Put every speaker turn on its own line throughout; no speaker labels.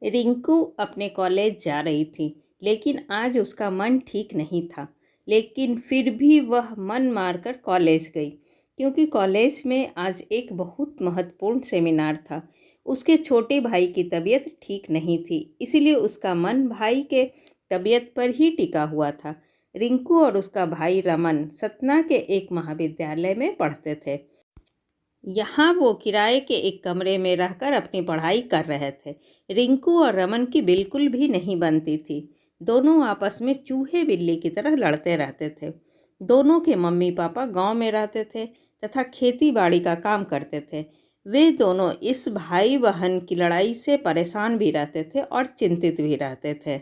रिंकू अपने कॉलेज जा रही थी, लेकिन आज उसका मन ठीक नहीं था। लेकिन फिर भी वह मन मारकर कॉलेज गई, क्योंकि कॉलेज में आज एक बहुत महत्वपूर्ण सेमिनार था। उसके छोटे भाई की तबीयत ठीक नहीं थी, इसीलिए उसका मन भाई के तबीयत पर ही टिका हुआ था। रिंकू और उसका भाई रमन सतना के एक महाविद्यालय में पढ़ते थे। यहाँ वो किराए के एक कमरे में रहकर अपनी पढ़ाई कर रहे थे। रिंकू और रमन की बिल्कुल भी नहीं बनती थी। दोनों आपस में चूहे बिल्ली की तरह लड़ते रहते थे। दोनों के मम्मी पापा गांव में रहते थे तथा खेती बाड़ी का काम करते थे। वे दोनों इस भाई बहन की लड़ाई से परेशान भी रहते थे और चिंतित भी रहते थे।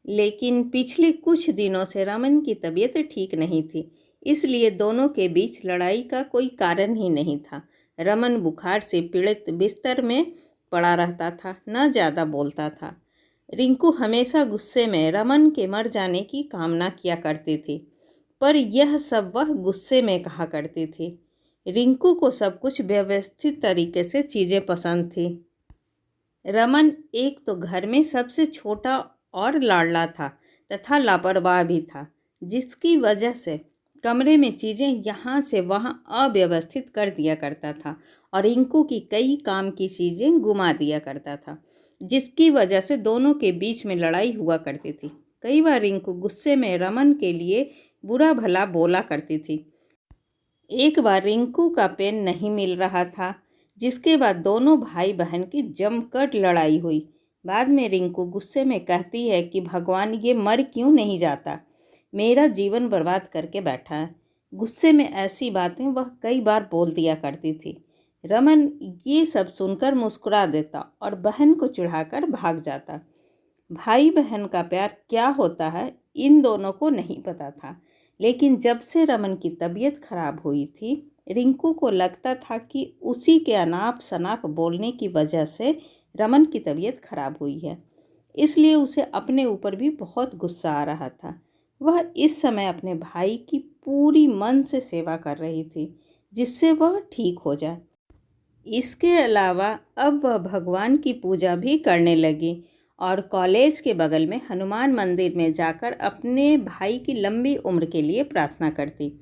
लेकिन पिछले कुछ दिनों से रमन की तबीयत ठीक नहीं थी, इसलिए दोनों के बीच लड़ाई का कोई कारण ही नहीं था। रमन बुखार से पीड़ित बिस्तर में पड़ा रहता था, न ज़्यादा बोलता था। रिंकू हमेशा गुस्से में रमन के मर जाने की कामना किया करती थी, पर यह सब वह गुस्से में कहा करती थी। रिंकू को सब कुछ व्यवस्थित तरीके से चीज़ें पसंद थी। रमन एक तो घर में सबसे छोटा और लाडला था तथा लापरवाह भी था, जिसकी वजह से कमरे में चीज़ें यहाँ से वहाँ अव्यवस्थित कर दिया करता था और रिंकू की कई काम की चीज़ें गुमा दिया करता था, जिसकी वजह से दोनों के बीच में लड़ाई हुआ करती थी। कई बार रिंकू गुस्से में रमन के लिए बुरा भला बोला करती थी। एक बार रिंकू का पेन नहीं मिल रहा था, जिसके बाद दोनों भाई बहन की जमकर लड़ाई हुई। बाद में रिंकू गुस्से में कहती है कि भगवान, ये मर क्यों नहीं जाता, मेरा जीवन बर्बाद करके बैठा है। गुस्से में ऐसी बातें वह कई बार बोल दिया करती थी। रमन ये सब सुनकर मुस्कुरा देता और बहन को चिढ़ाकर भाग जाता। भाई बहन का प्यार क्या होता है, इन दोनों को नहीं पता था। लेकिन जब से रमन की तबीयत खराब हुई थी, रिंकू को लगता था कि उसी के अनाप शनाप बोलने की वजह से रमन की तबीयत खराब हुई है। इसलिए उसे अपने ऊपर भी बहुत गुस्सा आ रहा था। वह इस समय अपने भाई की पूरी मन से सेवा कर रही थी, जिससे वह ठीक हो जाए। इसके अलावा अब वह भगवान की पूजा भी करने लगी और कॉलेज के बगल में हनुमान मंदिर में जाकर अपने भाई की लंबी उम्र के लिए प्रार्थना करती।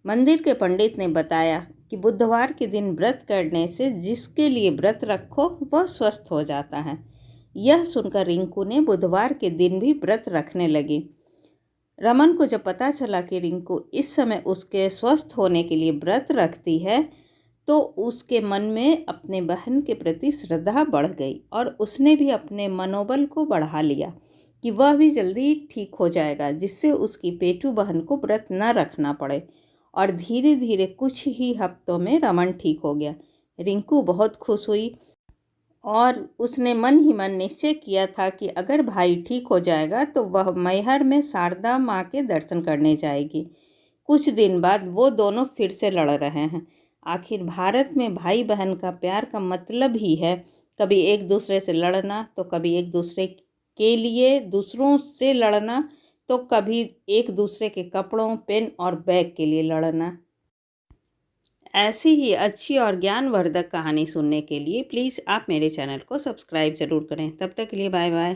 मंदिर के पंडित ने बताया कि बुधवार के दिन व्रत करने से जिसके लिए व्रत रखो वह स्वस्थ हो जाता है। यह सुनकर रिंकू ने बुधवार के दिन भी व्रत रखने लगी। रमन को जब पता चला कि रिंकू इस समय उसके स्वस्थ होने के लिए व्रत रखती है, तो उसके मन में अपने बहन के प्रति श्रद्धा बढ़ गई और उसने भी अपने मनोबल को बढ़ा लिया कि वह भी जल्दी ठीक हो जाएगा, जिससे उसकी पेटू बहन को व्रत न रखना पड़े। और धीरे धीरे कुछ ही हफ्तों में रमन ठीक हो गया। रिंकू बहुत खुश हुई और उसने मन ही मन निश्चय किया था कि अगर भाई ठीक हो जाएगा तो वह मैहर में शारदा माँ के दर्शन करने जाएगी। कुछ दिन बाद वो दोनों फिर से लड़ रहे हैं। आखिर भारत में भाई बहन का प्यार का मतलब ही है कभी एक दूसरे से लड़ना, तो कभी एक दूसरे के लिए दूसरों से लड़ना, तो कभी एक दूसरे के कपड़ों, पेन और बैग के लिए लड़ना। ऐसी ही अच्छी और ज्ञानवर्धक कहानी सुनने के लिए प्लीज़ आप मेरे चैनल को सब्सक्राइब ज़रूर करें। तब तक के लिए बाय बाय।